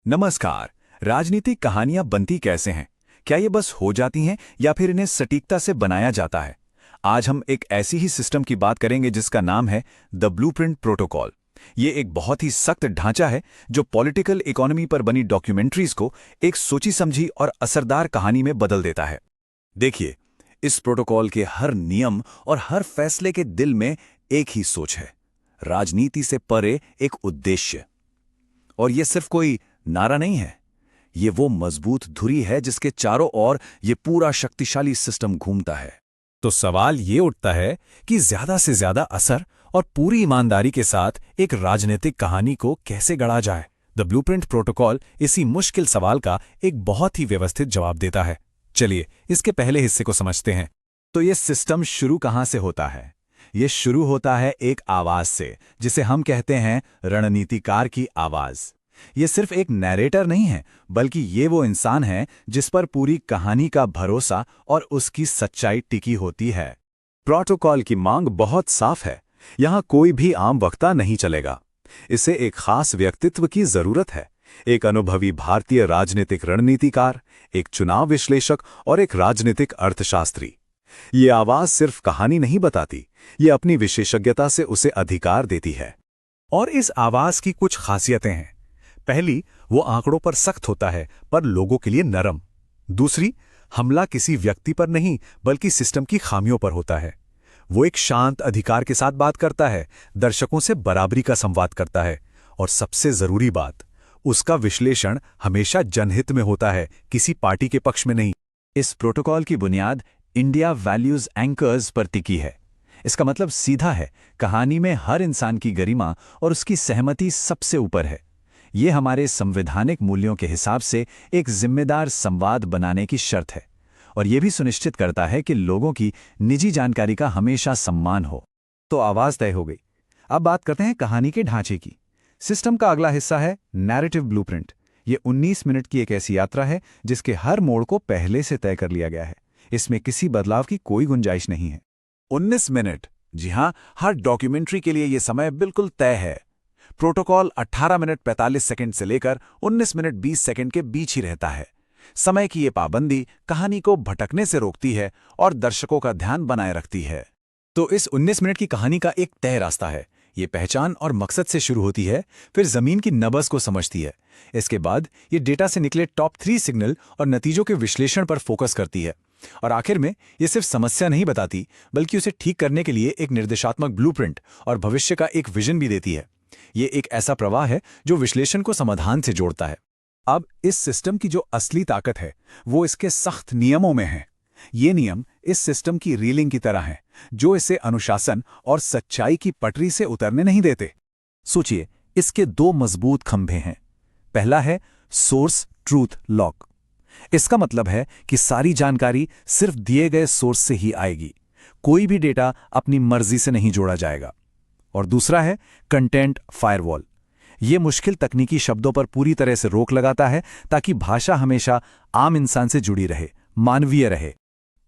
नमस्कार। राजनीतिक कहानियां बनती कैसे हैं? क्या ये बस हो जाती हैं या फिर इन्हें सटीकता से बनाया जाता है? आज हम एक ऐसी ही सिस्टम की बात करेंगे जिसका नाम है द ब्लूप्रिंट प्रोटोकॉल। ये एक बहुत ही सख्त ढांचा है जो पॉलिटिकल इकोनॉमी पर बनी डॉक्यूमेंट्रीज को एक सोची समझी और असरदार कहानी में बदल देता है। देखिए, इस प्रोटोकॉल के हर नियम और हर फैसले के दिल में एक ही सोच है, राजनीति से परे एक उद्देश्य। और ये सिर्फ कोई नारा नहीं है, ये वो मजबूत धुरी है जिसके चारों ओर ये पूरा शक्तिशाली सिस्टम घूमता है। तो सवाल ये उठता है कि ज्यादा से ज्यादा असर और पूरी ईमानदारी के साथ एक राजनीतिक कहानी को कैसे गढ़ा जाए। द ब्लूप्रिंट प्रोटोकॉल इसी मुश्किल सवाल का एक बहुत ही व्यवस्थित जवाब देता है। चलिए इसके पहले हिस्से को समझते हैं। तो ये सिस्टम शुरू कहां से होता है? ये शुरू होता है एक आवाज से, जिसे हम कहते हैं रणनीतिकार की आवाज। ये सिर्फ एक नैरेटर नहीं है, बल्कि ये वो इंसान है जिस पर पूरी कहानी का भरोसा और उसकी सच्चाई टिकी होती है। प्रोटोकॉल की मांग बहुत साफ है। यहां कोई भी आम वक्ता नहीं चलेगा। इसे एक खास व्यक्तित्व की जरूरत है, एक अनुभवी भारतीय राजनीतिक रणनीतिकार, एक चुनाव विश्लेषक और एक राजनीतिक अर्थशास्त्री। ये आवाज सिर्फ कहानी नहीं बताती, ये अपनी विशेषज्ञता से उसे अधिकार देती है। और इस आवाज की कुछ खासियतें हैं। पहली, वो आंकड़ों पर सख्त होता है पर लोगों के लिए नरम। दूसरी, हमला किसी व्यक्ति पर नहीं बल्कि सिस्टम की खामियों पर होता है। वो एक शांत अधिकार के साथ बात करता है, दर्शकों से बराबरी का संवाद करता है। और सबसे जरूरी बात, उसका विश्लेषण हमेशा जनहित में होता है, किसी पार्टी के पक्ष में नहीं। इस प्रोटोकॉल की बुनियाद इंडिया वैल्यूज एंकर्स पर टिकी है। इसका मतलब सीधा है, कहानी में हर इंसान की गरिमा और उसकी सहमति सबसे ऊपर है। ये हमारे संवैधानिक मूल्यों के हिसाब से एक जिम्मेदार संवाद बनाने की शर्त है, और यह भी सुनिश्चित करता है कि लोगों की निजी जानकारी का हमेशा सम्मान हो। तो आवाज तय हो गई। अब बात करते हैं कहानी के ढांचे की। सिस्टम का अगला हिस्सा है नैरेटिव ब्लूप्रिंट। ये 19 मिनट की एक ऐसी यात्रा है जिसके हर मोड़ को पहले से तय कर लिया गया है। इसमें किसी बदलाव की कोई गुंजाइश नहीं है। 19 मिनट, जी हां, हर डॉक्यूमेंट्री के लिए यह समय बिल्कुल तय है। प्रोटोकॉल 18 मिनट 45 सेकंड से लेकर 19 मिनट 20 सेकंड के बीच ही रहता है। समय की ये पाबंदी कहानी को भटकने से रोकती है और दर्शकों का ध्यान बनाए रखती है। तो इस 19 मिनट की कहानी का एक तय रास्ता है। ये पहचान और मकसद से शुरू होती है, फिर जमीन की नब्ज को समझती है। इसके बाद ये डेटा से निकले टॉप 3 सिग्नल और नतीजों के विश्लेषण पर फोकस करती है। और आखिर में ये सिर्फ समस्या नहीं बताती, बल्कि उसे ठीक करने के लिए एक निर्देशात्मक ब्लूप्रिंट और भविष्य का एक विजन भी देती है। ये एक ऐसा प्रवाह है जो विश्लेषण को समाधान से जोड़ता है। अब इस सिस्टम की जो असली ताकत है वो इसके सख्त नियमों में है। ये नियम इस सिस्टम की रीलिंग की तरह हैं, जो इसे अनुशासन और सच्चाई की पटरी से उतरने नहीं देते। सोचिए, इसके 2 मजबूत खंभे हैं। पहला है सोर्स ट्रूथ लॉक। इसका मतलब है कि सारी जानकारी सिर्फ दिए गए सोर्स से ही आएगी, कोई भी डेटा अपनी मर्जी से नहीं जोड़ा जाएगा। और दूसरा है कंटेंट फायरवॉल। ये मुश्किल तकनीकी शब्दों पर पूरी तरह से रोक लगाता है ताकि भाषा हमेशा आम इंसान से जुड़ी रहे, मानवीय रहे।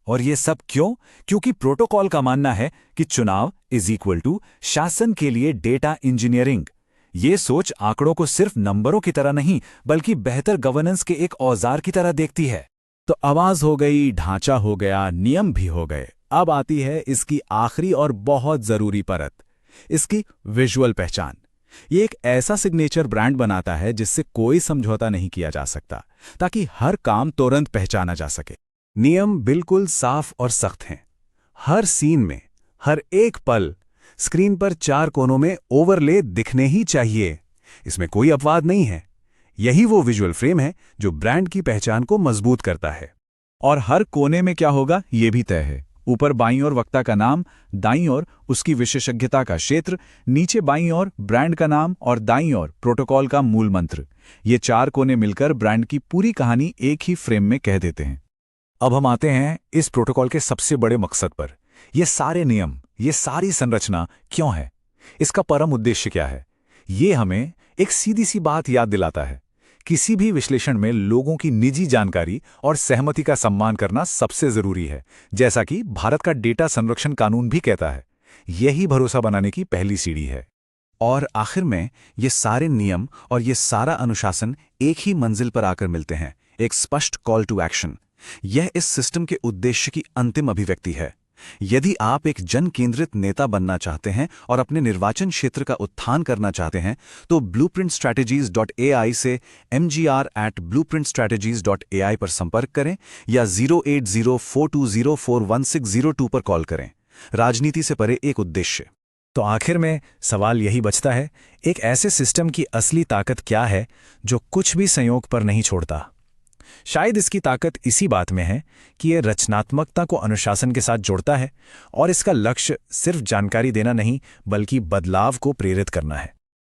और ये सब क्यों? क्योंकि प्रोटोकॉल का मानना है कि चुनाव इज इक्वल टू शासन के लिए डेटा इंजीनियरिंग। ये सोच आंकड़ों को सिर्फ नंबरों की तरह नहीं बल्कि बेहतर गवर्नेंस के एक औजार की तरह देखती है। तो आवाज हो गई, ढांचा हो गया, नियम भी हो गए। अब आती है इसकी आखिरी और बहुत जरूरी परत, इसकी विजुअल पहचान। ये एक ऐसा सिग्नेचर ब्रांड बनाता है जिससे कोई समझौता नहीं किया जा सकता, ताकि हर काम तुरंत पहचाना जा सके। नियम बिल्कुल साफ और सख्त हैं। हर सीन में, हर एक पल, स्क्रीन पर 4 कोनों में ओवरले दिखने ही चाहिए। इसमें कोई अपवाद नहीं है। यही वो विजुअल फ्रेम है जो ब्रांड की पहचान को मजबूत करता है। और हर कोने में क्या होगा ये भी तय है। ऊपर बाईं ओर वक्ता का नाम, दाईं ओर उसकी विशेषज्ञता का क्षेत्र, नीचे बाईं ओर ब्रांड का नाम और दाईं ओर प्रोटोकॉल का मूल मंत्र। ये 4 कोने मिलकर ब्रांड की पूरी कहानी एक ही फ्रेम में कह देते हैं। अब हम आते हैं इस प्रोटोकॉल के सबसे बड़े मकसद पर। ये सारे नियम, ये सारी संरचना क्यों है? इसका परम उद्देश्य क्या है? ये हमें एक सीधी सी बात याद दिलाता है, किसी भी विश्लेषण में लोगों की निजी जानकारी और सहमति का सम्मान करना सबसे जरूरी है, जैसा कि भारत का डेटा संरक्षण कानून भी कहता है। यही भरोसा बनाने की पहली सीढ़ी है। और आखिर में ये सारे नियम और ये सारा अनुशासन एक ही मंजिल पर आकर मिलते हैं, एक स्पष्ट कॉल टू एक्शन। यह इस सिस्टम के उद्देश्य की अंतिम अभिव्यक्ति है। यदि आप एक जन केंद्रित नेता बनना चाहते हैं और अपने निर्वाचन क्षेत्र का उत्थान करना चाहते हैं, तो blueprintstrategies.ai से mgr@blueprintstrategies.ai पर संपर्क करें या 08042041602 पर कॉल करें। राजनीति से परे एक उद्देश्य। तो आखिर में सवाल यही बचता है, एक ऐसे सिस्टम की असली ताकत क्या है जो कुछ भी संयोग पर नहीं छोड़ता? शायद इसकी ताकत इसी बात में है कि यह रचनात्मकता को अनुशासन के साथ जोड़ता है और इसका लक्ष्य सिर्फ जानकारी देना नहीं बल्कि बदलाव को प्रेरित करना है।